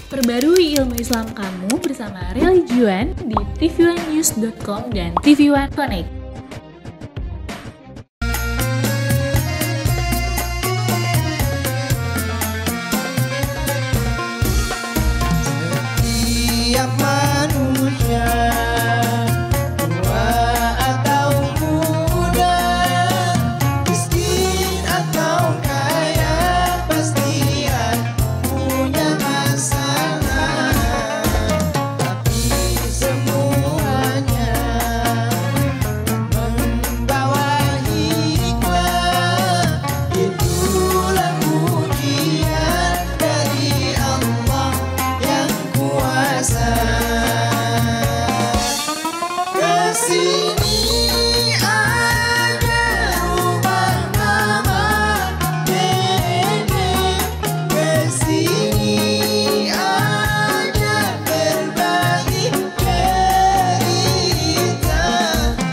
Perbarui ilmu Islam kamu bersama Religion di tv1news.com dan TV One Connect. Setiap manusia, tua atau muda, miskin atau kaya, pasti punya masalah. Tapi semuanya membawa hikmah. Itulah ujian dari Allah yang kuasa. Kesini ada rumah mama, nenek. Kesini ada berbagi cerita.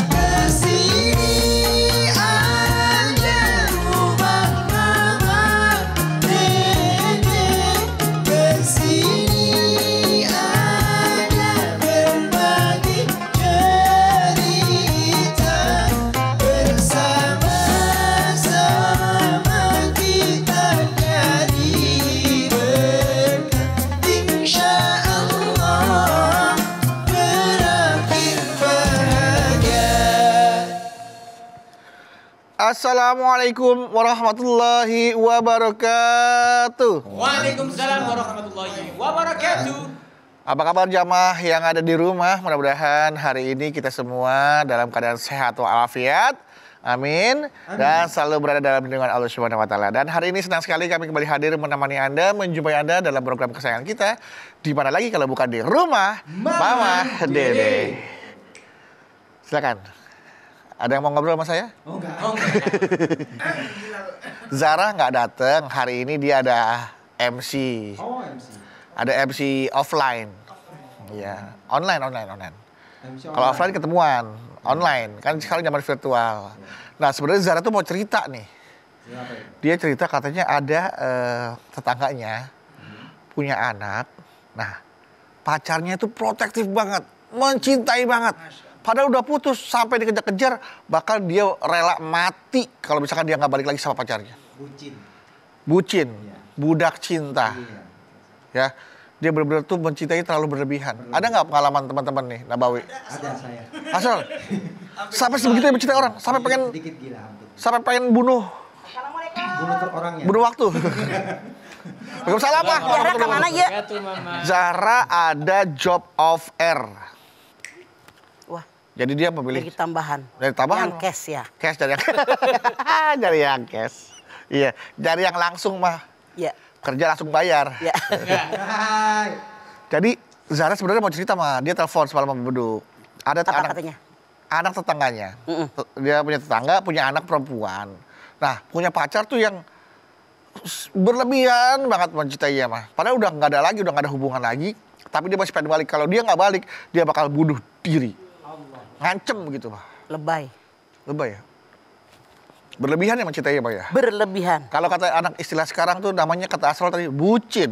Kesini ada rumah mama, nenek. Kesini ada berbagi cerita. Bersama-sama kita jadi berkat. Insya Allah berakhir bahagia. Assalamualaikum warahmatullahi wabarakatuh. Waalaikumsalam warahmatullahi wabarakatuh. Apa kabar jamaah yang ada di rumah? Mudah-mudahan hari ini kita semua dalam keadaan sehat walafiat. Amin. Dan selalu berada dalam lindungan Allah Subhanahu wa taala. Dan hari ini senang sekali kami kembali hadir menemani Anda, menjumpai Anda dalam program kesayangan kita. Di mana lagi kalau bukan di rumah Mama Dede. Silakan. Ada yang mau ngobrol sama saya? Oh enggak. Zara nggak datang, hari ini dia ada MC. Oh MC. Ada MC offline. Iya, online. MC Kalau offline ketemuan, online. Kan sekarang zaman virtual. Nah, sebenarnya Zara tuh mau cerita nih. Siapa itu? Dia cerita katanya ada tetangganya punya anak. Nah, pacarnya itu protektif banget, mencintai banget. Padahal udah putus, sampai dikejar-kejar, bahkan dia rela mati kalau misalkan dia nggak balik lagi sama pacarnya. Bucin, budak cinta. Iya. Ya, dia benar-benar tuh mencintai terlalu berlebihan. Ada nggak pengalaman teman-teman nih, Nabawi? Ada saya. Asal, sampai sebegitu mencintai orang, sampai pengen Dikit gila hampir. bunuh Bunuh tuh orangnya. bunuh waktu. Waalaikumsalam Pak. Zara kemana ya? Zara ada job of air. Wah, Jadi dia memilih dari tambahan. dari tambahan. Yang cash ya. Cash dari yang dari yang cash. Iya, dari yang langsung mah Ya, kerja langsung bayar. ya. Hai. Jadi Zara sebenarnya mau cerita mah, dia telepon semalam sama Beduk. Ada Apa katanya? anak tetangganya. Mm-mm. Dia punya tetangga, punya anak perempuan. Nah, punya pacar tuh yang berlebihan banget mencintai dia mah. Padahal udah nggak ada lagi, udah nggak ada hubungan lagi. Tapi dia masih pengen balik. Kalau dia nggak balik, dia bakal bunuh diri. Ngancem gitu, Pak. Lebay. Lebay ya? Berlebihan ya mencintai ya, Pak ya? Berlebihan. Kalau kata anak istilah sekarang tuh namanya kata asal tadi, bucin.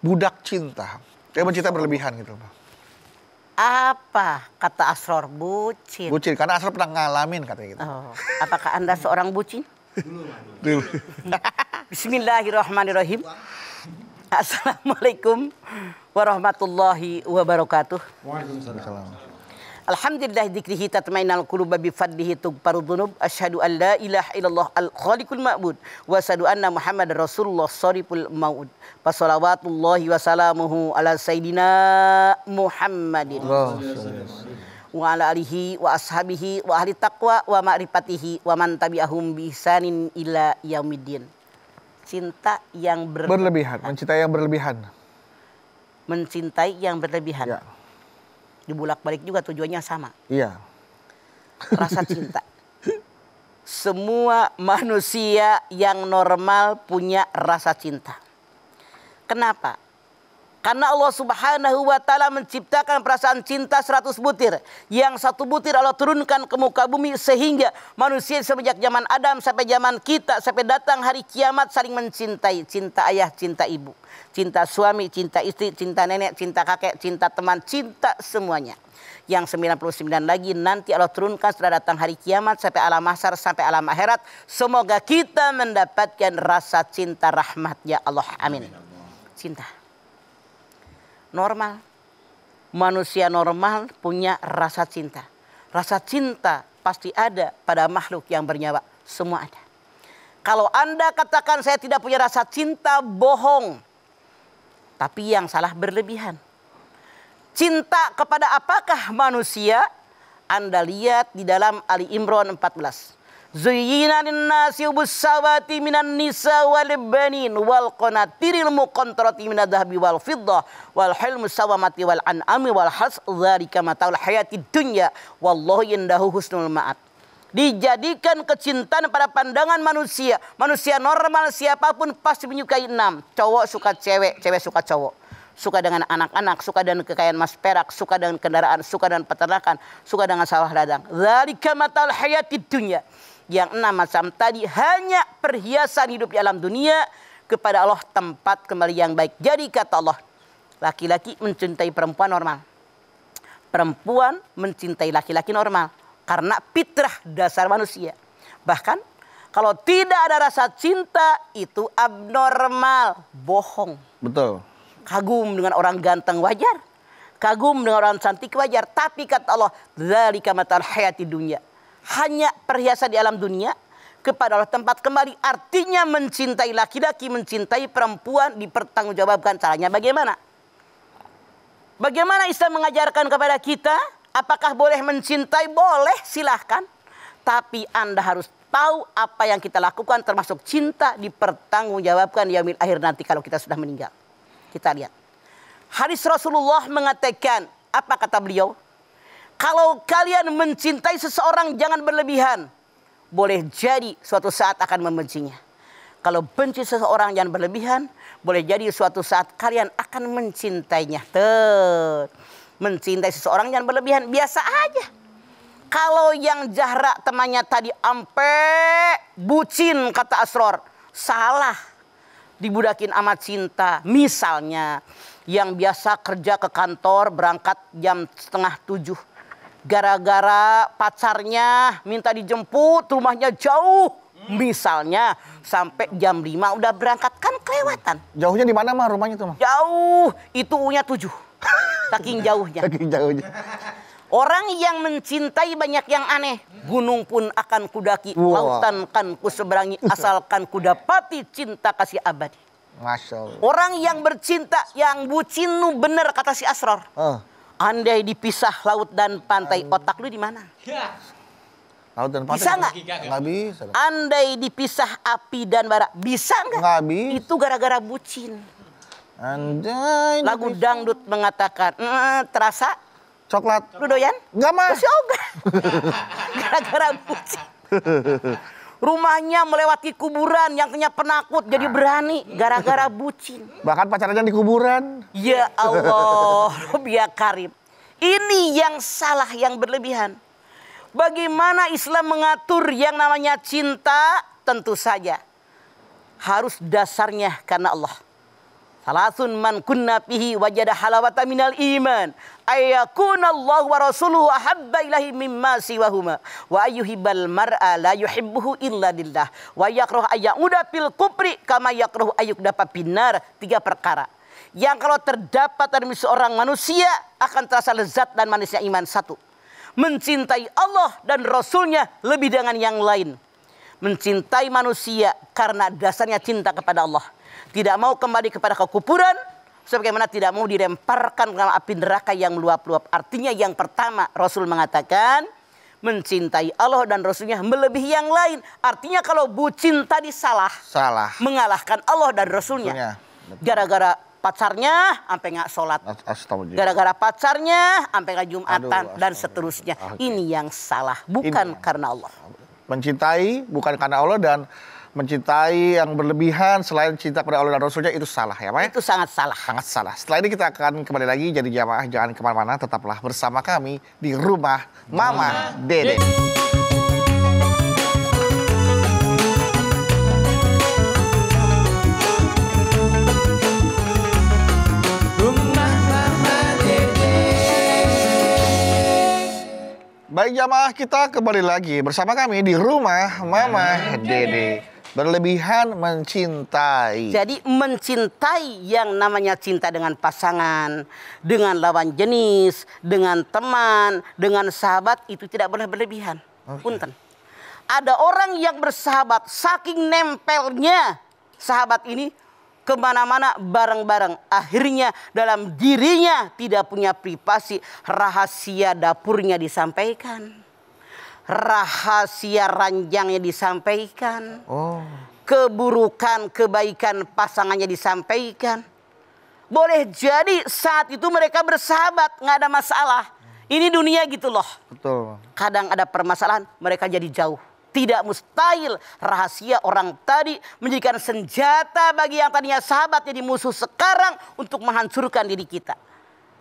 Budak cinta. Dia mencintai berlebihan gitu, Pak. Apa kata Asror? Bucin. Bucin, karena asal pernah ngalamin katanya gitu. Oh, apakah Anda seorang bucin? Dulu. Bismillahirrahmanirrahim. Assalamualaikum warahmatullahi wabarakatuh. Waalaikumsalam. Alhamdulillah dzikrihi tatmainal qulub bi fadlihi tughfaru dzunub. Asyhadu an la ilaha illallah al-khaliqul ma'bud wa asyhadu anna Muhammadar Rasulullah shariful maud. Fa shalawatullahi wa salamuhu ala sayidina Muhammadin wa ala alihi wa ashabihi wa ahli taqwa wa ma'rifatihi wa man tabi'ahum bi ihsanin ila yaumiddin. Cinta yang Berlebihan, mencintai yang berlebihan. mencintai yang berlebihan. Ya. Dibulak-balik juga tujuannya sama. Iya. Rasa cinta. Semua manusia yang normal punya rasa cinta. Kenapa? Karena Allah Subhanahu wa Ta'ala menciptakan perasaan cinta 100 butir. Yang 1 butir Allah turunkan ke muka bumi sehingga manusia semenjak zaman Adam sampai zaman kita, sampai datang hari kiamat saling mencintai. Cinta ayah, cinta ibu. Cinta suami, cinta istri, cinta nenek, cinta kakek, cinta teman, cinta semuanya. Yang 99 lagi nanti Allah turunkan setelah datang hari kiamat sampai alam mahsyar, sampai alam akhirat. Semoga kita mendapatkan rasa cinta rahmat ya Allah. Amin. Cinta. Normal. Manusia normal punya rasa cinta. Rasa cinta pasti ada pada makhluk yang bernyawa. Semua ada. Kalau Anda katakan saya tidak punya rasa cinta, bohong. Tapi yang salah berlebihan. Cinta kepada apakah manusia? Anda lihat di dalam Ali Imran 14. Zuyyina lin-nasi hubus-shahawati minan nisa wal banin wal qanatiril muqantarati minadh dhahabi wal fiddah wal hilmus sawamati wal an'ami wal has dzalika mataul hayatid dunya wallahu indahu husnul ma'ab. Dijadikan kecintaan pada pandangan manusia. Manusia normal siapapun pasti menyukai 6. Cowok suka cewek, cewek suka cowok. Suka dengan anak-anak, suka dengan kekayaan emas perak, suka dengan kendaraan, suka dengan peternakan, suka dengan sawah ladang. Dzalika mataul hayatid dunya. Yang 6 macam tadi hanya perhiasan hidup di alam dunia. Kepada Allah tempat kembali yang baik. Jadi kata Allah, laki-laki mencintai perempuan normal. Perempuan mencintai laki-laki normal. Karena fitrah dasar manusia. Bahkan kalau tidak ada rasa cinta itu abnormal. Bohong. Betul. Kagum dengan orang ganteng wajar. Kagum dengan orang cantik wajar. Tapi kata Allah, dzalika matal hayati dunya. Hanya perhiasan di alam dunia. Kepada Allah tempat kembali. Artinya mencintai laki-laki, mencintai perempuan dipertanggungjawabkan. Caranya bagaimana? Bagaimana Islam mengajarkan kepada kita? Apakah boleh mencintai? Boleh, silahkan. Tapi Anda harus tahu apa yang kita lakukan termasuk cinta dipertanggungjawabkan di yaumil akhir nanti kalau kita sudah meninggal. Kita lihat. Hadis Rasulullah mengatakan, apa kata beliau? Kalau kalian mencintai seseorang jangan berlebihan. Boleh jadi suatu saat akan membencinya. Kalau benci seseorang jangan berlebihan. Boleh jadi suatu saat kalian akan mencintainya. Mencintai seseorang jangan berlebihan. Biasa aja. Kalau yang Zahra temannya tadi ampe bucin kata Asror. Salah. Dibudakin amat cinta. Misalnya yang biasa kerja ke kantor berangkat jam 6:30. Gara-gara pacarnya minta dijemput rumahnya jauh. Misalnya sampai jam 5 udah berangkat kan kelewatan. Jauhnya di mana mah rumahnya tuh mah? Jauh. Itu U-nya 7. Saking jauhnya. Saking jauhnya. Orang yang mencintai banyak yang aneh. Gunung pun akan kudaki. Lautan kan kuseberangi. Asalkan kudapati cinta kasih abadi. Masya Allah. Orang yang bercinta, yang bucin nu bener kata si Asror. Andai dipisah laut dan pantai, otak lu di mana? Laut dan pantai. Bisa nggak? Nggak bisa. Andai dipisah api dan bara, bisa nggak? Nggak bisa. Itu gara-gara bucin. Andai. Lagu dangdut mengatakan, terasa? Coklat. Lu doyan? Nggak mah. Masih ogah. Gara-gara bucin. Rumahnya melewati kuburan, yang tanya penakut jadi berani gara-gara bucin. Bahkan pacarannya di kuburan. Ya Allah, biar karim. Ini yang salah, yang berlebihan. Bagaimana Islam mengatur yang namanya cinta? Tentu saja harus dasarnya karena Allah. Salasun man kunna fihi wajada halawata minal iman. Ayyakuna Allah wa rasuluhu ahabba ilahi mimma siwahuma. Wa ayyuhibbal mar'a la yuhibbuhu illa lillah. Wa yakrahu ayyauda fil kufri kama yakrahu ayyukdafa binar. 3 perkara. Yang kalau terdapat dalam seorang manusia akan terasa lezat dan manisnya iman. 1. Mencintai Allah dan Rasulnya lebih dengan yang lain. Mencintai manusia karena dasarnya cinta kepada Allah. Tidak mau kembali kepada kekufuran. Sebagaimana tidak mau dilemparkan ke dalam api neraka yang meluap-luap. Artinya yang pertama Rasul mengatakan. Mencintai Allah dan Rasulnya melebihi yang lain. Artinya kalau bucin tadi salah. Salah. Mengalahkan Allah dan Rasulnya. Gara-gara pacarnya sampai nggak sholat. Gara-gara pacarnya sampai nggak Jumatan. Dan seterusnya. Ini yang salah. Bukan karena Allah. Mencintai bukan karena Allah dan mencintai yang berlebihan selain cinta kepada Allah dan Rasulnya itu salah ya Maya? Itu sangat salah. Sangat salah. Setelah ini kita akan kembali lagi jadi jamaah, jangan kemana-mana, tetaplah bersama kami di rumah Mama Dede. Baik jamaah, kita kembali lagi bersama kami di rumah Mama Dede. Berlebihan mencintai. Jadi mencintai yang namanya cinta dengan pasangan, dengan lawan jenis, dengan teman, dengan sahabat itu tidak boleh berlebihan. Punten. Ada orang yang bersahabat saking nempelnya sahabat ini kemana-mana bareng-bareng. Akhirnya dalam dirinya tidak punya privasi, rahasia dapurnya disampaikan. Rahasia ranjangnya disampaikan. Keburukan, kebaikan pasangannya disampaikan. Boleh jadi saat itu mereka bersahabat, nggak ada masalah. Ini dunia gitu loh. Betul. Kadang ada permasalahan, mereka jadi jauh. Tidak mustahil rahasia orang tadi menjadikan senjata bagi yang tadinya sahabat jadi musuh sekarang untuk menghancurkan diri kita.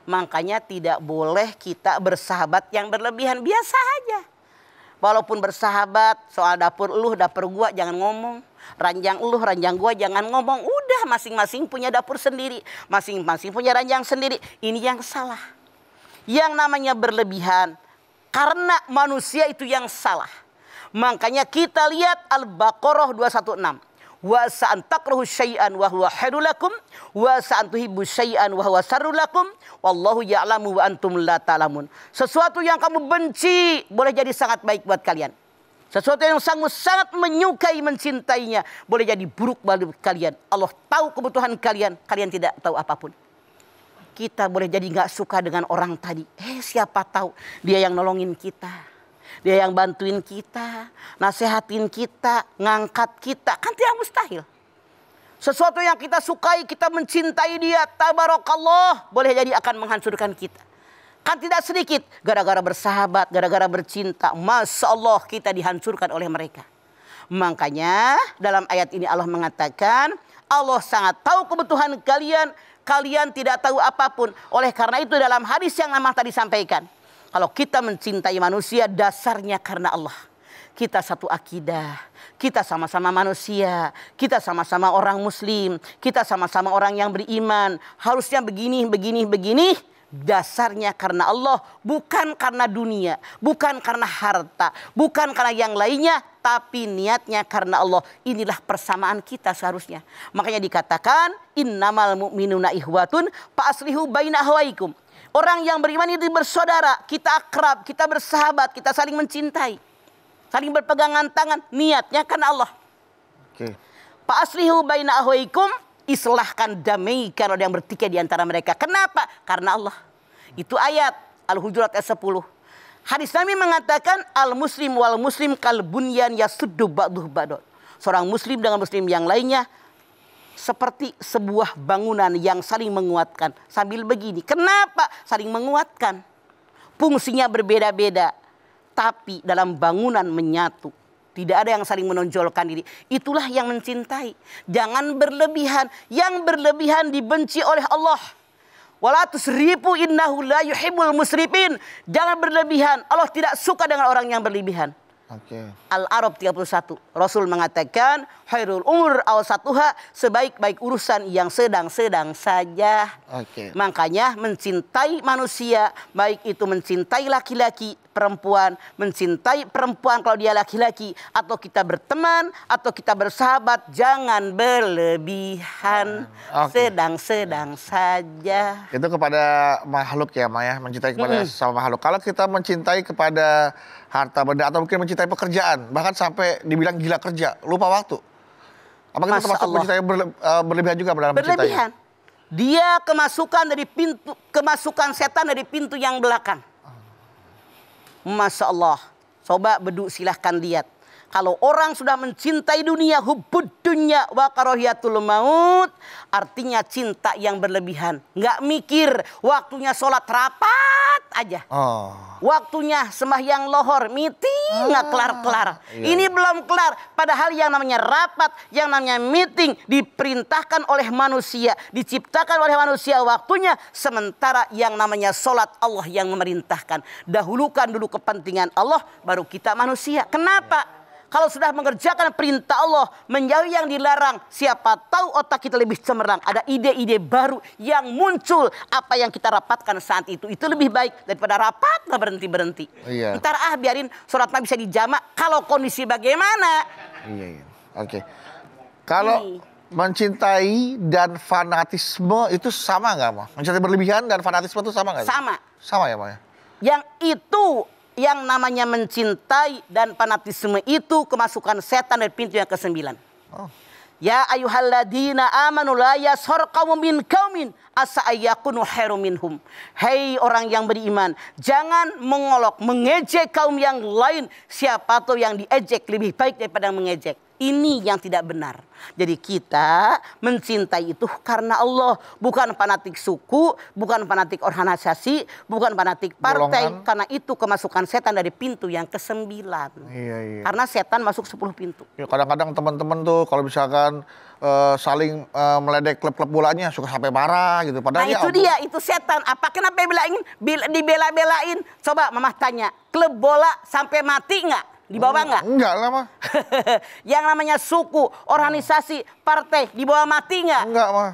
Makanya tidak boleh kita bersahabat yang berlebihan, biasa aja. Walaupun bersahabat, soal dapur lu, dapur gua jangan ngomong. Ranjang lu, ranjang gua jangan ngomong. Udah masing-masing punya dapur sendiri. Masing-masing punya ranjang sendiri. Ini yang salah. Yang namanya berlebihan. Karena manusia itu yang salah. Makanya kita lihat Al-Baqarah 216. Wa sa'an takrahu syai'an wa huwa khairul lakum wa sa'an tuhibbu syai'an wa huwa syarrul lakum wallahu ya'lamu wa antum la ta'lamun. Sesuatu yang kamu benci boleh jadi sangat baik buat kalian. Sesuatu yang sangat menyukai, mencintainya boleh jadi buruk bagi kalian. Allah tahu kebutuhan kalian, kalian tidak tahu apapun. Kita boleh jadi nggak suka dengan orang tadi. Siapa tahu dia yang nolongin kita. Dia yang bantuin kita, nasehatin kita, ngangkat kita. Kan tidak mustahil. Sesuatu yang kita sukai, kita mencintai dia. Tabarakallah. Boleh jadi akan menghancurkan kita. Kan tidak sedikit. Gara-gara bersahabat, gara-gara bercinta. Masya Allah kita dihancurkan oleh mereka. Makanya dalam ayat ini Allah mengatakan. Allah sangat tahu kebutuhan kalian. Kalian tidak tahu apapun. Oleh karena itu dalam hadis yang Amah tadi sampaikan. Kalau kita mencintai manusia dasarnya karena Allah. Kita satu akidah. Kita sama-sama manusia. Kita sama-sama orang muslim. Kita sama-sama orang yang beriman. Harusnya begini. Dasarnya karena Allah. Bukan karena dunia. Bukan karena harta. Bukan karena yang lainnya. Tapi niatnya karena Allah. Inilah persamaan kita seharusnya. Makanya dikatakan. Innamal mu'minuna ihwatun. Fa'aslihu baina ahwaikum. Orang yang beriman itu bersaudara, kita akrab, kita bersahabat, kita saling mencintai. Saling berpegangan tangan, niatnya karena Allah. Fa'aslihu baina ahwaikum, islahkan, damaikan orang yang bertikai di antara mereka. Kenapa? Karena Allah. Itu ayat Al-Hujurat ayat 10. Hadis Nabi mengatakan al-muslim wal muslim kal bunyan yasuddu ba'duhu ba'dun. Seorang muslim dengan muslim yang lainnya seperti sebuah bangunan yang saling menguatkan. Sambil begini. Kenapa saling menguatkan? Fungsinya berbeda-beda. Tapi dalam bangunan menyatu. Tidak ada yang saling menonjolkan diri. Itulah yang mencintai. Jangan berlebihan. Yang berlebihan dibenci oleh Allah. Wala tusrifu innahu la yuhibbul musrifin. Jangan berlebihan. Allah tidak suka dengan orang yang berlebihan. Al-Arab 31. Rasul mengatakan khairul umur awsatuha, sebaik-baik urusan yang sedang-sedang saja. Makanya mencintai manusia, baik itu mencintai laki-laki, perempuan, mencintai perempuan kalau dia laki-laki, atau kita berteman, atau kita bersahabat, jangan berlebihan. Sedang-sedang saja. Itu kepada makhluk ya Maya, mencintai kepada sama makhluk. Kalau kita mencintai kepada harta benda atau mungkin mencintai pekerjaan, bahkan sampai dibilang gila kerja, lupa waktu. Apakah kita termasuk mencintai berlebihan juga dalam berlebihan? Dia kemasukan setan dari pintu yang belakang. Masya Allah. Coba bedu silahkan lihat. Kalau orang sudah mencintai dunia, hubbud dunya wa karahiyatul maut, artinya cinta yang berlebihan. Nggak mikir waktunya sholat rapat aja. Oh. Waktunya sembahyang lohor, meeting nggak kelar-kelar. Iya. Ini belum kelar. Padahal yang namanya rapat, yang namanya meeting diperintahkan oleh manusia, diciptakan oleh manusia waktunya. Sementara yang namanya sholat Allah yang memerintahkan. Dahulukan dulu kepentingan Allah, baru kita manusia. Kenapa? Kalau sudah mengerjakan perintah Allah, menjauhi yang dilarang, siapa tahu otak kita lebih cemerlang. Ada ide-ide baru yang muncul. Apa yang kita rapatkan saat itu lebih baik daripada rapat nggak berhenti-berhenti. Iya. Ntar biarin sholatnya bisa dijamak. Kalau kondisi bagaimana? Iya. Oke. Kalau mencintai dan fanatisme itu sama nggak, Ma? Mencintai berlebihan dan fanatisme itu sama nggak? Sama. Sama ya, Ma? Yang itu yang namanya mencintai dan fanatisme itu kemasukan setan dari pintu yang ke-9. Oh. Ya ayyuhalladzina amanu la yashar qaumun min qaumin asa ayyakunu khairum minhum. Hei orang yang beriman, jangan mengolok, mengejek kaum yang lain. Siapa tahu yang diejek lebih baik daripada yang mengejek. Ini yang tidak benar. Jadi kita mencintai itu karena Allah. Bukan fanatik suku, bukan fanatik organisasi, bukan fanatik partai. Golongan. Karena itu kemasukan setan dari pintu yang ke-9. Iya. Karena setan masuk 10 pintu. Ya, kadang-kadang teman-teman tuh kalau misalkan saling meledek klub-klub bolanya suka sampai marah gitu. Padahal Nah ya itu ampun. dia, itu setan. Apa kenapa dibela-belain? Coba Mama tanya, klub bola sampai mati nggak? Dibawa nggak? Enggak lah, Ma. Yang namanya suku, organisasi, partai dibawa mati nggak? Enggak, Ma.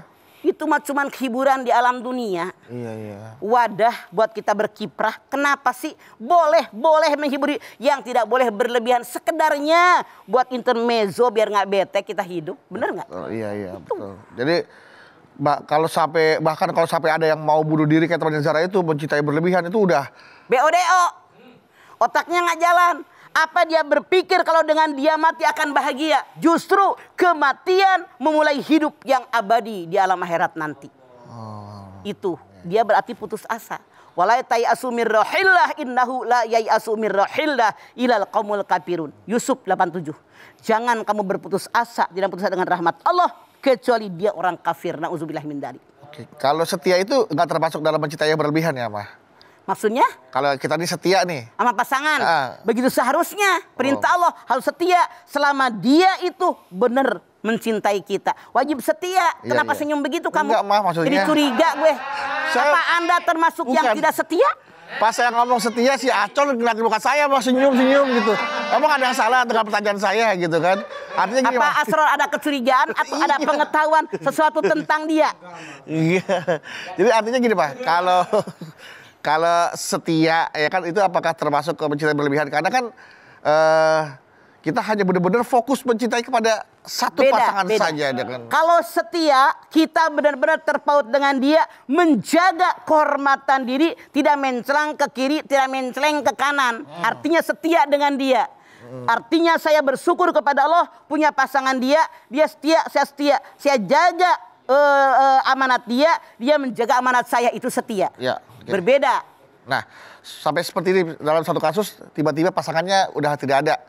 Itu mah cuman hiburan di alam dunia. Iya. Wadah buat kita berkiprah. Kenapa sih? Boleh menghibur yang tidak boleh berlebihan. Sekedarnya buat intermezzo biar nggak bete kita hidup. Bener nggak? Oh, iya, betul. Jadi bahkan kalau sampai ada yang mau bunuh diri kayak teman Zara itu mencintai berlebihan itu udah BODO. Otaknya nggak jalan. Apa dia berpikir kalau dengan dia mati akan bahagia? Justru kematian memulai hidup yang abadi di alam akhirat nanti. Itu dia berarti putus asa. Wala tayasu mir rahillah innahu la yayasu mir rahillah ilal qaumul kafirun. Yusuf 87. Jangan kamu berputus asa, tidak putus asa dengan rahmat Allah kecuali dia orang kafir. Nauzubillah min dzalik. Oke. Kalau setia itu nggak termasuk dalam mencintai yang berlebihan ya, Ma? Maksudnya? Kalau kita ini setia nih. Sama pasangan. Ah. Begitu seharusnya. Perintah Allah harus setia. Selama dia itu benar mencintai kita. Wajib setia. Iya, Kenapa iya. senyum begitu kamu? Enggak, Ma, maksudnya. Jadi curiga gue. Apa Anda termasuk yang Bukan. tidak setia? Pas saya ngomong setia si Acol ngeliatin muka saya mau senyum-senyum gitu. Emang ada yang salah dengan pertanyaan saya gitu kan? Artinya gini, Apa Ma. Asror ada kecurigaan atau ada Iya. pengetahuan sesuatu tentang dia? Iya. Jadi artinya gini, Pak. Kalau setia ya kan itu apakah termasuk ke mencintai berlebihan? Karena kan kita hanya benar-benar fokus mencintai kepada satu pasangan saja dengan. Kalau setia, kita benar-benar terpaut dengan dia, menjaga kehormatan diri, tidak mencelang ke kiri, tidak menceleng ke kanan. Artinya setia dengan dia. Artinya saya bersyukur kepada Allah punya pasangan dia setia, saya setia. Saya jaga amanat dia menjaga amanat saya, itu setia. Ya, oke. Berbeda. Nah, sampai seperti ini dalam satu kasus tiba-tiba pasangannya udah tidak ada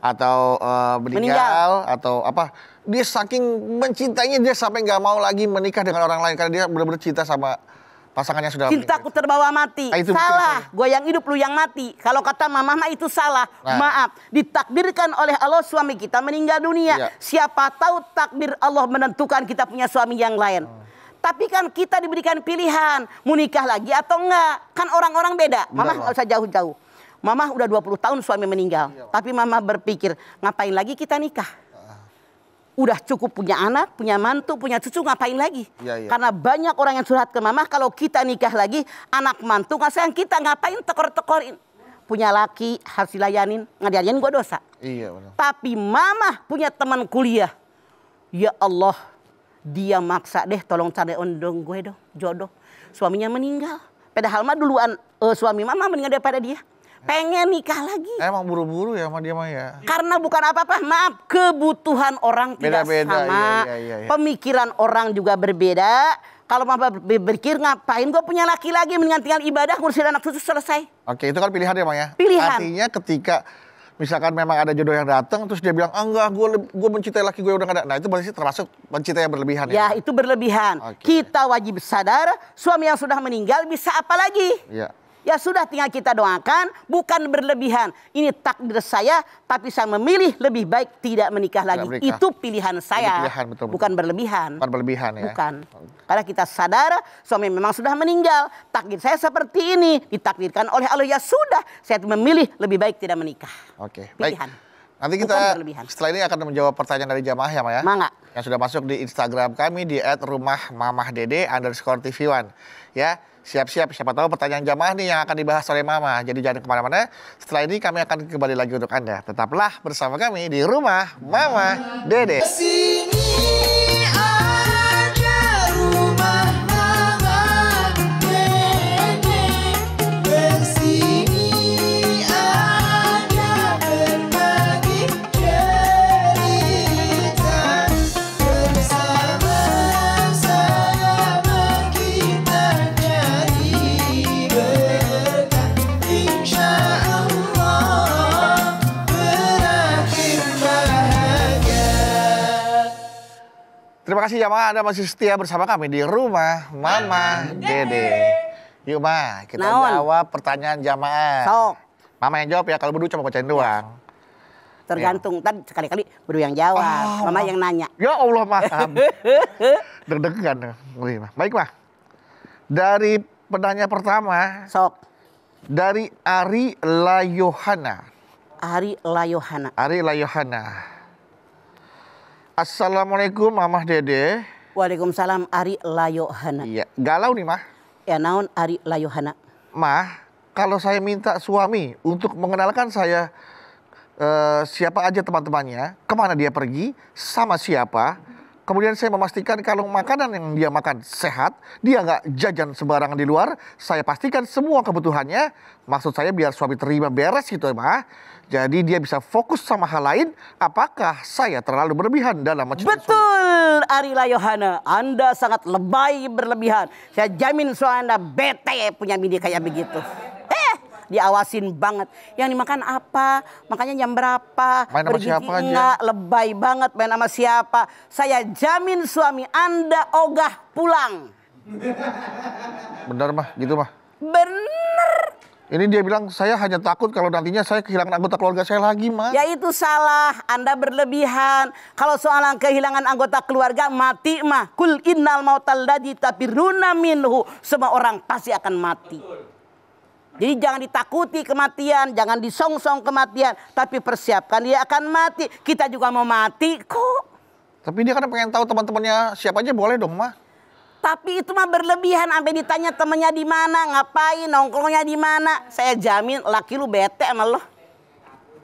atau meninggal atau apa, dia saking mencintainya dia sampai nggak mau lagi menikah dengan orang lain karena dia benar-benar cinta sama pasangannya sudah Cintaku terbawa mati. Itu salah. betul, Gue yang hidup, lu yang mati. Kalau kata mama mah itu salah. Nah. Maaf. Ditakdirkan oleh Allah suami kita meninggal dunia. Iya. Siapa tahu takdir Allah menentukan kita punya suami yang lain. Tapi kan kita diberikan pilihan. Mau nikah lagi atau enggak. Kan orang-orang beda. Mama nggak usah jauh-jauh. Mama udah 20 tahun suami meninggal. Tapi mama berpikir, ngapain lagi kita nikah? Udah cukup punya anak, punya mantu, punya cucu, ngapain lagi? Iya. Karena banyak orang yang curhat ke mama, kalau kita nikah lagi, anak mantu nggak sayang kita, ngapain tekor-tekorin? Punya laki harus dilayanin, nggak dilayanin gue dosa. Iya benar. Tapi mama punya teman kuliah. Ya Allah, dia maksa deh, tolong cari ondong gue dong, jodoh. Suaminya meninggal. Padahal mah duluan suami mama meninggal daripada dia. Pengen nikah lagi. Emang buru-buru ya sama dia mah ya. Karena bukan apa-apa, maaf, kebutuhan orang tidak Beda-beda, sama. iya. Pemikiran orang juga berbeda. Kalau mama berpikir ngapain gue punya laki lagi, mendingan tinggal ibadah, ngurusin anak cucu selesai. Oke, itu kan pilihan ya, Bang ya. Pilihan. Artinya ketika misalkan memang ada jodoh yang datang terus dia bilang, enggak, gue mencintai laki gue udah gak ada. Nah, itu berarti termasuk mencintai yang berlebihan Ya, itu berlebihan. Oke. Kita wajib sadar, suami yang sudah meninggal bisa apa lagi? Iya. Ya sudah tinggal kita doakan, bukan berlebihan. Ini takdir saya, tapi saya memilih lebih baik tidak menikah lagi. menikah. Itu pilihan saya, pilihan, betul. bukan berlebihan. Bukan berlebihan ya. Bukan. Karena kita sadar suami memang sudah meninggal. Takdir saya seperti ini, ditakdirkan oleh Allah. Ya sudah, saya memilih lebih baik tidak menikah. Oke, baik. Pilihan. Nanti Bukan kita berlebihan. setelah ini akan menjawab pertanyaan dari jamaah ya, Ma ya. Mangga. Yang sudah masuk di Instagram kami di @rumahmamahdede_TV1 ya. Siap-siap, siapa tahu pertanyaan jamaah nih yang akan dibahas oleh Mama. Jadi jangan kemana-mana. Setelah ini kami akan kembali lagi untuk Anda. Tetaplah bersama kami di Rumah Mama Dede. Sini ada rumah Mama Dede. Bersini ada berbagi cerita. Bersama-sama kita jadi berkah. Insya Allah berakhir bahagia. Terima kasih jamaah, Anda masih setia bersama kami di Rumah Mama Dede. Yuk Ma, kita Naon? jawab pertanyaan jamaah. Sok. Mama yang jawab ya, kalau berdua cuma bacain doang. Tergantung, tadi sekali-kali baru yang jawab, Oh, Mama yang nanya. Ya Allah, maaf. Deg-degan. Baik, Ma. Dari penanya pertama, Sok, dari Ari Layohana. Ari Layohana. Ari Layohana. Assalamualaikum, Mamah Dede. Waalaikumsalam Ari Layohana. Iya, galau nih, Mah. Ya naon Ari Layohana. Mah, kalau saya minta suami untuk mengenalkan saya siapa aja teman-temannya, kemana dia pergi, sama siapa. Kemudian saya memastikan kalau makanan yang dia makan sehat, dia nggak jajan sembarangan di luar. Saya pastikan semua kebutuhannya. Maksud saya biar suami terima beres gitu ya, Mah. Jadi dia bisa fokus sama hal lain. Apakah saya terlalu berlebihan dalam mencintai suami? Betul Ari Layohana, Anda sangat lebay berlebihan. Saya jamin suami Anda bete punya bini kayak begitu. Diawasin banget. Yang dimakan apa? Makannya jam berapa? Main sama Pergi siapa aja? enggak? Lebay banget main sama siapa? Saya jamin suami Anda ogah pulang. Benar, Mah, gitu, Mah. Bener. Ini dia bilang saya hanya takut kalau nantinya saya kehilangan anggota keluarga saya lagi, Mah. Ya itu salah, Anda berlebihan. Kalau soal kehilangan anggota keluarga mati mah. Kul innal mautal ladzi tafirruna minhu. Semua orang pasti akan mati. Jadi jangan ditakuti kematian, jangan disongsong kematian, tapi persiapkan dia akan mati. Kita juga mau mati kok. Tapi dia kan pengen tahu teman-temannya siapa aja boleh dong, Mah. Tapi itu mah berlebihan, sampai ditanya temennya di mana, ngapain, nongkrongnya di mana. Saya jamin laki lu bete sama lo.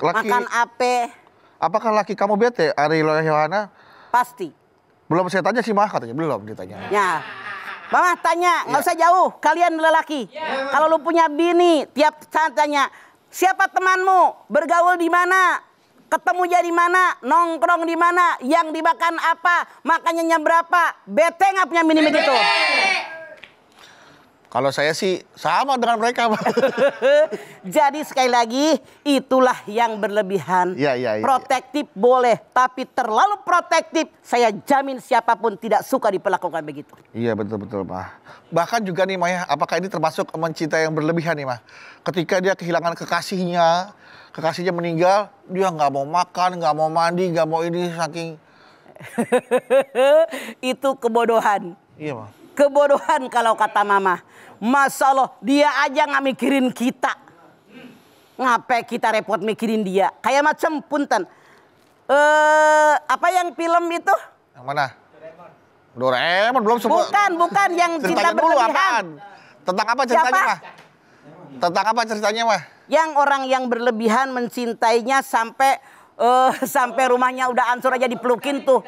Laki, Makan apa? apakah laki kamu bete, Ari Layohana? Pasti. Belum saya tanya sih, Mah, katanya. Belum ditanya. Ya. Mama tanya, nggak usah jauh. Kalian lelaki. Kalau lu punya bini, tiap saat tanya, siapa temanmu? Bergaul di mana? Ketemu jadi mana? Nongkrong di mana? Yang dimakan apa? Makannya jam berapa? Bete nggak punya bini begitu? Kalau saya sih sama dengan mereka, Mah. Jadi sekali lagi, itulah yang berlebihan. Iya, iya, iya. Protektif boleh, tapi terlalu protektif, saya jamin siapapun tidak suka diperlakukan begitu. Iya, betul-betul, Mah. Bahkan juga nih, Mah, ya, apakah ini termasuk mencintai yang berlebihan nih, Mah? Ketika dia kehilangan kekasihnya meninggal, dia nggak mau makan, nggak mau mandi, nggak mau ini, saking... Itu kebodohan. Iya, Mah. Kebodohan kalau kata mama. Masya Allah, dia aja nggak mikirin kita. Ngapain kita repot mikirin dia? Kayak macam punten. Apa yang film itu? Yang mana? Doraemon belum semua. Bukan yang cinta Ceritanya dulu berlebihan. apaan? Tentang apa ceritanya, Siapa? Mah? Tentang apa ceritanya, Mah? Yang orang yang berlebihan mencintainya sampai rumahnya udah hancur aja dipelukin tuh.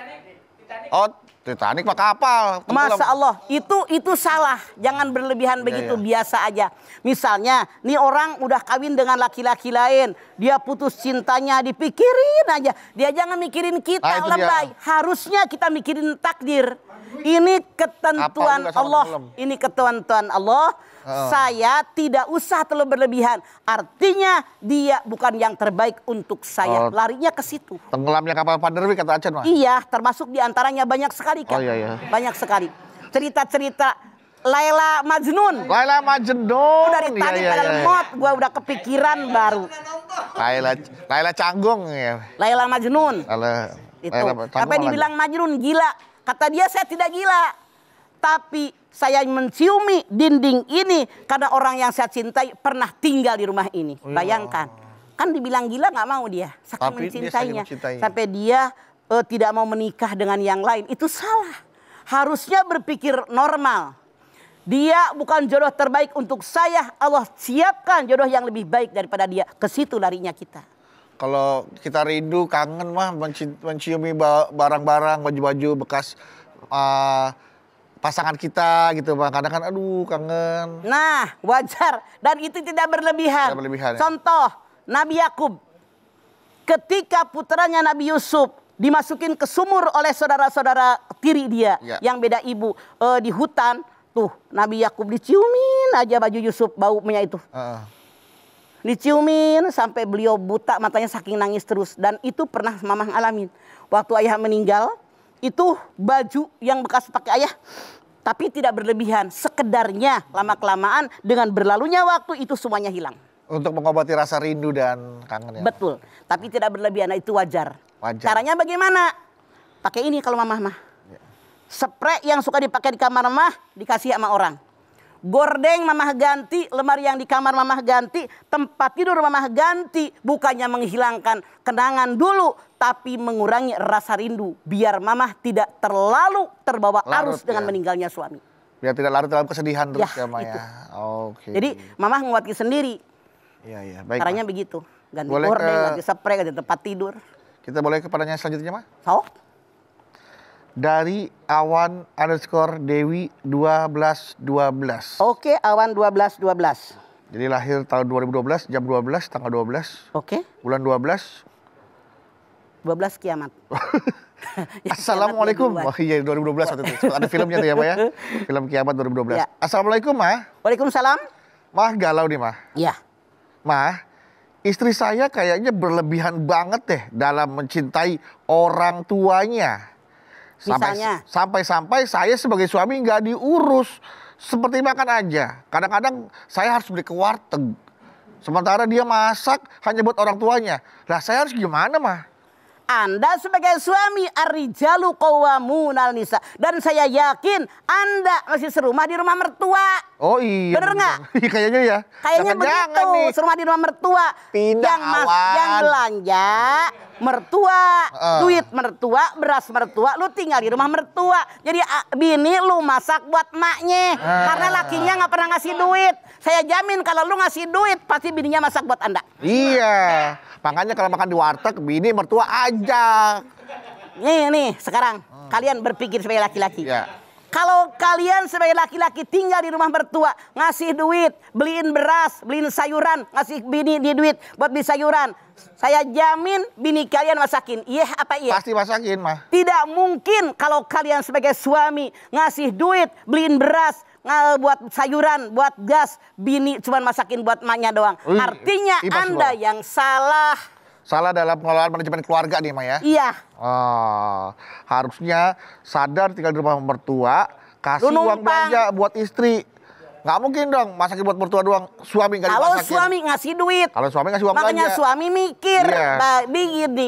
Oh, Titanic mah kapal. Masya Allah, itu salah. Jangan berlebihan begitu, iya. biasa aja. Misalnya, nih orang udah kawin dengan laki-laki lain. Dia putus cintanya, dipikirin aja. Dia jangan mikirin kita, Nah, itu lebay. dia. Harusnya kita mikirin takdir. Ini ketentuan Apa juga sama Allah. film. Ini ketentuan Allah. Saya tidak usah terlalu berlebihan. Artinya dia bukan yang terbaik untuk saya. Oh. Larinya ke situ. Tenggelamnya kapal Panderwi kata Acan, Mah. Iya, termasuk diantaranya banyak sekali kan. Oh, iya, iya. Banyak sekali. Cerita-cerita Laila Majnun. Laila Majnun. Dari tadi pada lemot, gua udah kepikiran baru. Laila Canggung ya. Laila Majnun. Itu. Sampai dibilang Majnun gila. Kata dia saya tidak gila. Tapi saya menciumi dinding ini karena orang yang saya cintai pernah tinggal di rumah ini. Bayangkan. Kan dibilang gila nggak mau dia. Saking mencintainya. Sampai dia tidak mau menikah dengan yang lain. Itu salah. Harusnya berpikir normal. Dia bukan jodoh terbaik untuk saya. Allah siapkan jodoh yang lebih baik daripada dia. Ke situ larinya kita. Kalau kita rindu, kangen mah menciumi barang-barang, baju-baju bekas pasangan kita gitu Bang. Kadang kan aduh kangen. Nah wajar. Dan itu tidak berlebihan. Tidak berlebihan ya? Contoh Nabi Yakub. Ketika putranya Nabi Yusuf dimasukin ke sumur oleh saudara-saudara tiri dia. Ya. Yang beda ibu di hutan. Tuh Nabi Yakub diciumin aja baju Yusuf baunya itu. Diciumin sampai beliau buta matanya saking nangis terus. Dan itu pernah mamah ngalamin. Waktu ayah meninggal itu baju yang bekas pakai ayah. Tapi tidak berlebihan. Sekedarnya lama-kelamaan dengan berlalunya waktu itu semuanya hilang. Untuk mengobati rasa rindu dan kangen ya. Betul. Tapi tidak berlebihan itu wajar. Wajar. Caranya bagaimana? Pakai ini kalau mamah mah. Spray yang suka dipakai di kamar mamah dikasih sama orang. Gordeng mamah ganti, lemari yang di kamar mamah ganti, tempat tidur mamah ganti. Bukannya menghilangkan kenangan dulu, tapi mengurangi rasa rindu. Biar mamah tidak terlalu terbawa arus dengan meninggalnya suami. Biar tidak larut dalam kesedihan terus ya, itu. Oke. Jadi mamah nguatin sendiri. Iya, baik. Caranya begitu. Ganti Boleh gordeng, ganti spray, ganti tempat tidur. Kita boleh ke pertanyaan selanjutnya, Mah? Sok. Dari Awan_Dewi 1212. Oke, Awan 1212. Jadi lahir tahun 2012, jam 12, tanggal 12. Oke. Bulan 12. 12 kiamat. Assalamualaikum. Oh iya 2012 waktu itu. Ada filmnya tuh ya, Pak ya. Film Kiamat 2012. Ya. Assalamualaikum, Mah. Waalaikumsalam. Mah galau nih, Mah. Iya. Mah, istri saya kayaknya berlebihan banget deh dalam mencintai orang tuanya. Misalnya? Sampai-sampai saya sebagai suami nggak diurus. Seperti makan aja. Kadang-kadang saya harus beli ke warteg. Sementara dia masak hanya buat orang tuanya. Lah saya harus gimana, Mah? Anda sebagai suami ar-rijalu qawwamunal nisa. Dan saya yakin Anda masih serumah di rumah mertua. Oh iya. Bener nggak? Kayaknya ya. Kayaknya Jangan-jangan begitu. nih. Serumah di rumah mertua. Pindah, yang belanja mertua, duit mertua, beras mertua, lu tinggal di rumah mertua. Jadi bini lu masak buat maknya. Karena lakinya nggak pernah ngasih duit. Saya jamin kalau lu ngasih duit pasti bininya masak buat Anda. Iya. Makanya kalau makan di warteg bini mertua ajak. Nih sekarang kalian berpikir sebagai laki-laki. Ya. Kalau kalian sebagai laki-laki tinggal di rumah mertua, ngasih duit, beliin beras, beliin sayuran, ngasih bini di duit buat beli sayuran. Saya jamin bini kalian masakin. Iya apa iya? Pasti masakin, Mah. Tidak mungkin kalau kalian sebagai suami ngasih duit, beliin beras, buat sayuran, buat gas, bini cuma masakin buat emaknya doang. Artinya Anda yang salah. Salah dalam pengelolaan manajemen keluarga nih, Mah ya? Iya. Oh, harusnya sadar tinggal di rumah mertua, kasih uang belanja buat istri. Nggak mungkin dong masakin buat mertua doang, suami nggak dimasakin. Kalau suami ngasih duit. Kalau suami ngasih uang belanja. Makanya suami mikir, Iya.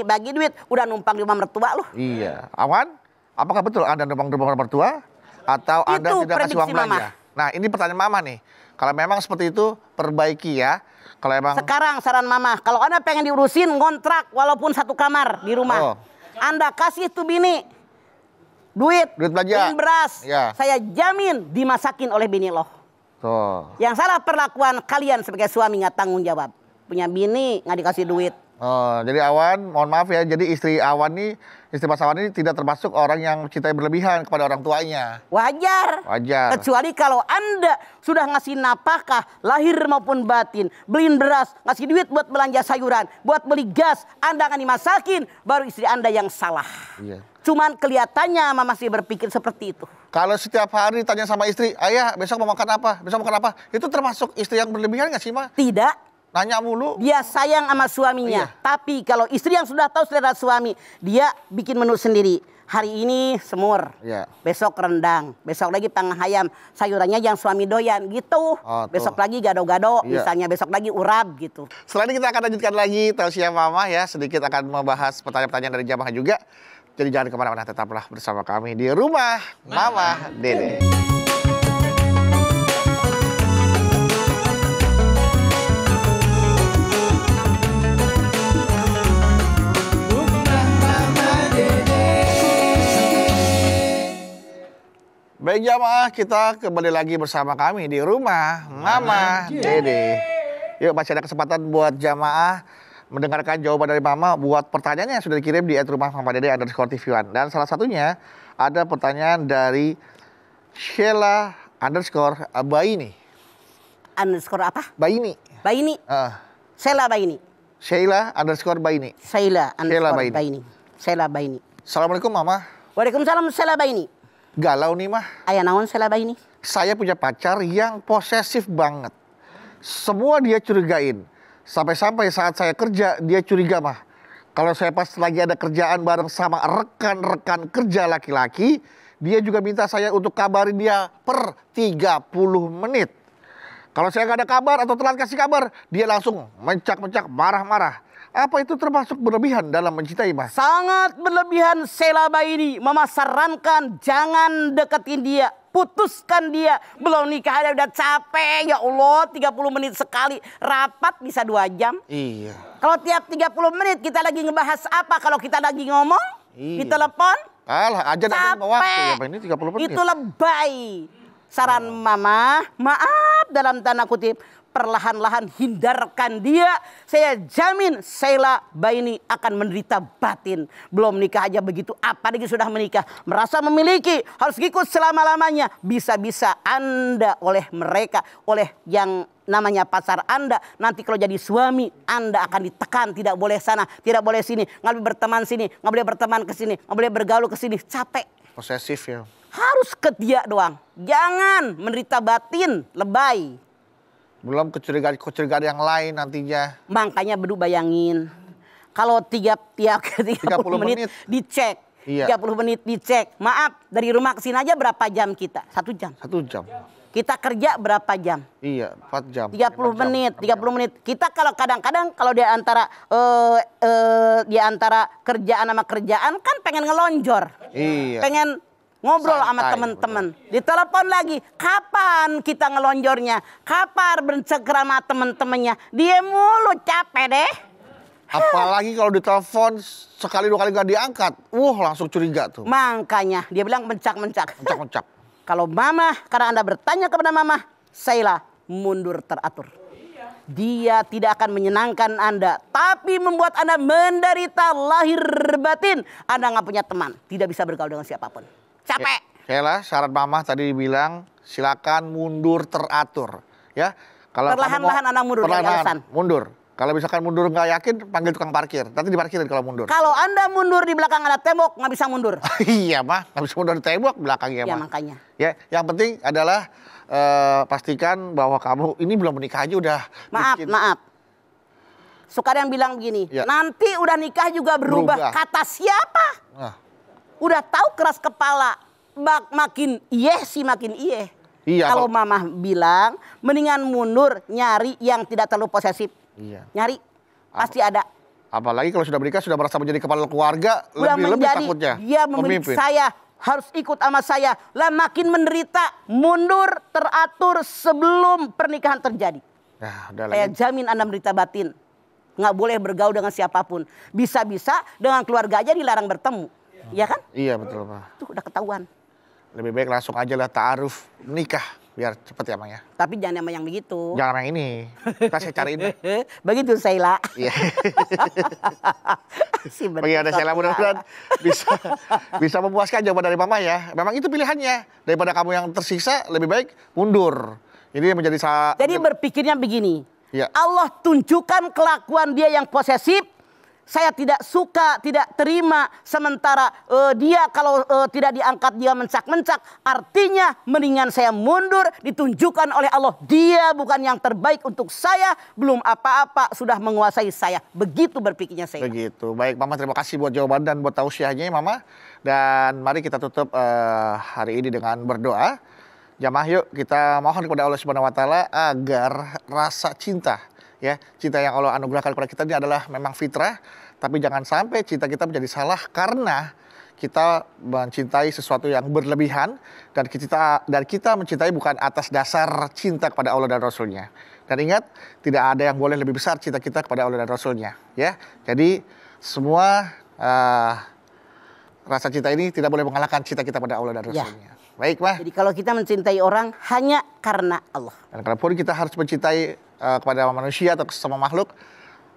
bagi duit, udah numpang di rumah mertua loh. Iya. Awan, apakah betul Anda numpang di rumah mertua? Atau Anda Itu tidak kasih uang prediksi belanja? Nah ini pertanyaan Mama nih. Kalau memang seperti itu, perbaiki ya. Kalau emang... Sekarang saran Mama, kalau Anda pengen diurusin ngontrak walaupun satu kamar di rumah. Anda kasih tuh bini duit belanja, beliin beras. Ya. Saya jamin dimasakin oleh bini loh. Tuh. Yang salah perlakuan kalian sebagai suami nggak tanggung jawab. Punya bini nggak dikasih duit. Oh, jadi Awan, mohon maaf ya, jadi istri Awan nih, istri Mas Awan ini tidak termasuk orang yang cintai berlebihan kepada orang tuanya. Wajar. Wajar. Kecuali kalau Anda sudah ngasih napakah lahir maupun batin, beliin beras, ngasih duit buat belanja sayuran, buat beli gas, Anda akan dimasakin, baru istri Anda yang salah. Iya. Cuman kelihatannya Mama masih berpikir seperti itu. Kalau setiap hari tanya sama istri, ayah besok mau makan apa, besok mau makan apa, itu termasuk istri yang berlebihan nggak sih, Ma? Tidak. Nanya mulu. Dia sayang sama suaminya. Iya. Tapi kalau istri yang sudah tahu selera suami, dia bikin menu sendiri. Hari ini semur, Ya. besok rendang, besok lagi panggang ayam, sayurannya yang suami doyan gitu. Oh, tuh. Besok lagi gado-gado, Iya. misalnya besok lagi urap gitu. Setelah ini kita akan lanjutkan lagi tausiah mama ya. Sedikit akan membahas pertanyaan-pertanyaan dari jamaah juga. Jadi jangan kemana-mana, tetaplah bersama kami di Rumah Mama Dede. Baik jamaah, kita kembali lagi bersama kami di Rumah Mama Dede. Yuk, masih ada kesempatan buat jamaah mendengarkan jawaban dari Mama buat pertanyaannya yang sudah dikirim di @rumahmamadede_tv1. Dan salah satunya ada pertanyaan dari Sheila_Baini. Underscore apa? Baini. Baini. Sheila Baini. Sheila_Baini. Sheila underscore Baini. Baini. Sheila Baini. Assalamualaikum Mama. Waalaikumsalam Sheila Baini. Galau nih mah. Ayah naon Sheila Baini? Saya punya pacar yang posesif banget. Semua dia curigain. Sampai-sampai saat saya kerja, dia curiga mah. Kalau saya pas lagi ada kerjaan bareng sama rekan-rekan kerja laki-laki, dia juga minta saya untuk kabarin dia per 30 menit. Kalau saya nggak ada kabar atau telat kasih kabar, dia langsung mencak-mencak, marah-marah. Apa itu termasuk berlebihan dalam mencintai mah? Sangat berlebihan Sheila Baini. Mama sarankan jangan deketin dia. Putuskan dia. Belum nikah aja udah capek. Ya Allah 30 menit sekali. Rapat bisa 2 jam. Iya. Kalau tiap 30 menit kita lagi ngebahas apa? Kalau kita lagi ngomong Iya. di telepon. Alah, aja nanti mau waktu ya, Capek. ini 30 menit. Itu lebay. Saran mama, maaf dalam tanda kutip. Perlahan-lahan hindarkan dia. Saya jamin Sheila Baini akan menderita batin. Belum nikah aja begitu, apalagi sudah menikah. Merasa memiliki, harus ikut selama-lamanya. Bisa-bisa Anda oleh mereka, oleh yang namanya pacar Anda. Nanti kalau jadi suami, Anda akan ditekan. Tidak boleh sana, tidak boleh sini. Nggak boleh berteman sini, nggak boleh berteman ke sini. Nggak boleh bergaul ke sini. Capek. Posesif ya. Harus ke dia doang. Jangan menderita batin, lebay. Belum kecurigaan yang lain nantinya. Makanya Bedu bayangin. Kalau tiap 30 menit dicek. Iya. 30 menit dicek. Maaf, dari rumah ke sini aja berapa jam kita? 1 jam. 1 jam. Kita kerja berapa jam? Iya, 4 jam. 30 5 jam. menit, 30 menit. Kita kalau kadang-kadang kalau di antara kerjaan sama kerjaan kan pengen ngelonjor. Iya. Pengen ngobrol sama Santai, teman-teman. Ditelepon lagi, kapan kita ngelonjornya? Kapan bercengkrama teman-temannya? Dia mulu, capek deh. Apalagi kalau ditelepon sekali 2 kali nggak diangkat. Langsung curiga tuh. Makanya dia bilang mencak-mencak. Mencak-mencak. Kalau mama, karena Anda bertanya kepada mama, Sheila mundur teratur. Dia tidak akan menyenangkan Anda, tapi membuat Anda menderita lahir batin. Anda nggak punya teman, tidak bisa bergaul dengan siapapun. Capek. Sheila, syarat mama tadi bilang silakan mundur teratur. Ya. Kalau Perlahan-lahan Anda mundur, dari alasan. Mundur. Kalau misalkan mundur nggak yakin, panggil tukang parkir. Nanti diparkirin kalau mundur. Kalau Anda mundur di belakang ada tembok, nggak bisa mundur. Iya mah, nggak bisa mundur di tembok belakangnya Ya mah. makanya. Ya, yang penting adalah pastikan bahwa kamu ini belum menikah aja udah. Maaf. Suka ada yang bilang begini, Ya. nanti udah nikah juga berubah. Berubah. Kata siapa? Nah, Udah tahu keras kepala, makin makin iye. Iya, Kalau kalau- mamah bilang, mendingan mundur nyari yang tidak terlalu posesif. iya. Nyari, pasti ada. Apalagi kalau sudah menikah, sudah merasa menjadi kepala keluarga, Udah lebih menjadi, takutnya. dia memiliki Pemimpin. saya, harus ikut sama saya. Lah makin menderita, mundur teratur sebelum pernikahan terjadi. Nah, udah Saya lagi. jamin Anda menderita batin. Nggak boleh bergaul dengan siapapun. Bisa-bisa dengan keluarga aja dilarang bertemu. Iya kan? Iya betul Pak. Tuh udah ketahuan. Lebih baik langsung aja lah ta'aruf nikah biar cepet ya Mang ya. Tapi jangan sama yang begitu. Jangan yang ini. Kita saya cariin. Begitu Sheila. Iya. Si Bagi ada Sheila mudah-mudahan bisa memuaskan jawaban dari Mama ya. Memang itu pilihannya. Daripada kamu yang tersiksa lebih baik mundur. Ini menjadi Jadi berpikirnya begini. Ya. Allah tunjukkan kelakuan dia yang posesif. saya tidak suka, tidak terima. Sementara dia kalau tidak diangkat dia mencak-mencak. Artinya mendingan saya mundur, ditunjukkan oleh Allah. Dia bukan yang terbaik untuk saya. Belum apa-apa sudah menguasai saya. Begitu berpikirnya saya. Begitu. Baik Mama, terima kasih buat jawaban dan buat tausiahnya Mama. Dan mari kita tutup hari ini dengan berdoa. Jamaah yuk kita mohon kepada Allah Subhanahu wa taala agar rasa cinta, ya, cinta yang Allah anugerahkan kepada kita ini adalah memang fitrah, tapi jangan sampai cinta kita menjadi salah karena kita mencintai sesuatu yang berlebihan dan kita mencintai bukan atas dasar cinta kepada Allah dan Rasulnya. Dan ingat, tidak ada yang boleh lebih besar cinta kita kepada Allah dan Rasulnya, ya. Jadi semua rasa cinta ini tidak boleh mengalahkan cinta kita pada Allah dan Rasulnya. Baik, Mah. Jadi kalau kita mencintai orang hanya karena Allah. Dan kalaupun kita harus mencintai kepada manusia atau sesama makhluk,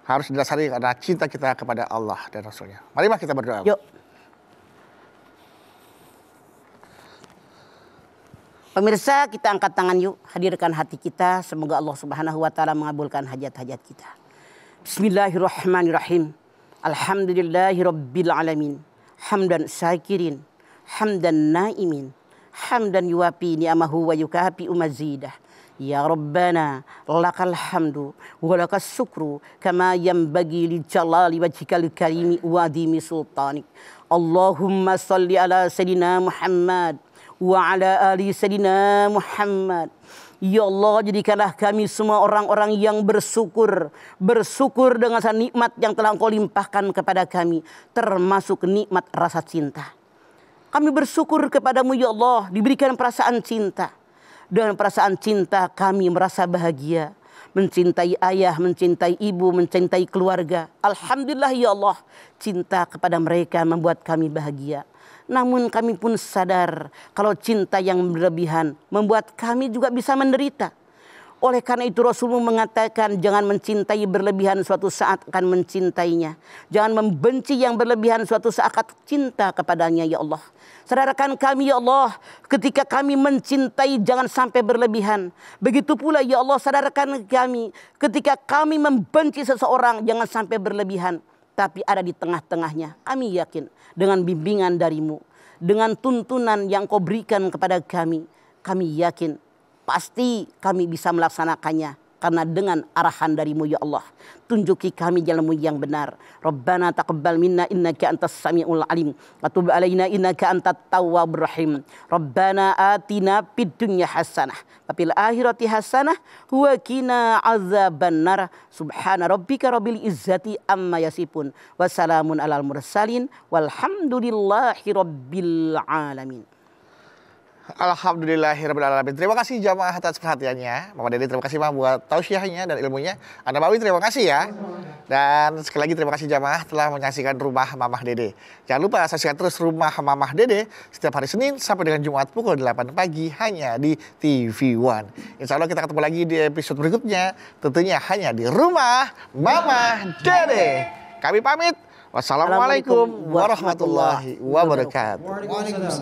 harus didasari karena cinta kita kepada Allah dan Rasulnya. Mari Mah kita berdoa. Yuk. Pemirsa, kita angkat tangan yuk. Hadirkan hati kita. Semoga Allah Subhanahu wa taala mengabulkan hajat-hajat kita. Bismillahirrahmanirrahim. Alhamdulillahirabbil alamin. Hamdan syakirin, hamdan naimin, hamdan yuwafi ni'amahu wa yukafi mazidah. Ya Rabbana lakal hamdu wa lakas syukru kama yanbaghi li jalali wajhikal karimi wa adimi sultanik. Allahumma salli ala sayyidina Muhammad wa ala ali sayyidina Muhammad. Ya Allah, jadikanlah kami semua orang-orang yang bersyukur. Bersyukur dengan nikmat yang telah Engkau limpahkan kepada kami. Termasuk nikmat rasa cinta. Kami bersyukur kepadamu ya Allah, diberikan perasaan cinta. Dengan perasaan cinta kami merasa bahagia. Mencintai ayah, mencintai ibu, mencintai keluarga. Alhamdulillah ya Allah, cinta kepada mereka membuat kami bahagia. Namun kami pun sadar kalau cinta yang berlebihan membuat kami juga bisa menderita. Oleh karena itu Rasulmu mengatakan jangan mencintai berlebihan suatu saat akan mencintainya. Jangan membenci yang berlebihan suatu saat akan cinta kepadanya ya Allah. Sadarkan kami ya Allah, ketika kami mencintai jangan sampai berlebihan. Begitu pula ya Allah, sadarkan kami ketika kami membenci seseorang jangan sampai berlebihan. Tapi ada di tengah-tengahnya. Kami yakin dengan bimbingan darimu, dengan tuntunan yang kau berikan kepada kami yakin pasti kami bisa melaksanakannya. Karena dengan arahan darimu ya Allah, tunjuki kami jalanmu yang benar. Rabbana taqabbal minna innaka antas samiul alim wa tub alaina innaka antat tawwabur rahim. Rabbana atina fid dunya hasanah wa fil akhirati hasanah wa qina azabannar. Subhana rabbika rabbil izzati amma yasifun wa salamun alal mursalin walhamdulillahi rabbil alamin. Alhamdulillahirrahmanirrahim. Terima kasih jamaah atas perhatiannya. Mama Dede terima kasih Mama buat tausiahnya dan ilmunya. Anda Bawi terima kasih ya. Dan sekali lagi terima kasih jamaah telah menyaksikan Rumah Mamah Dede. Jangan lupa saksikan terus Rumah Mamah Dede setiap hari Senin sampai dengan Jumat pukul 8 pagi hanya di TV One. Insya Allah kita ketemu lagi di episode berikutnya. Tentunya hanya di Rumah Mamah Dede. Kami pamit. Wassalamualaikum warahmatullahi wabarakatuh. Waalaikumsalam.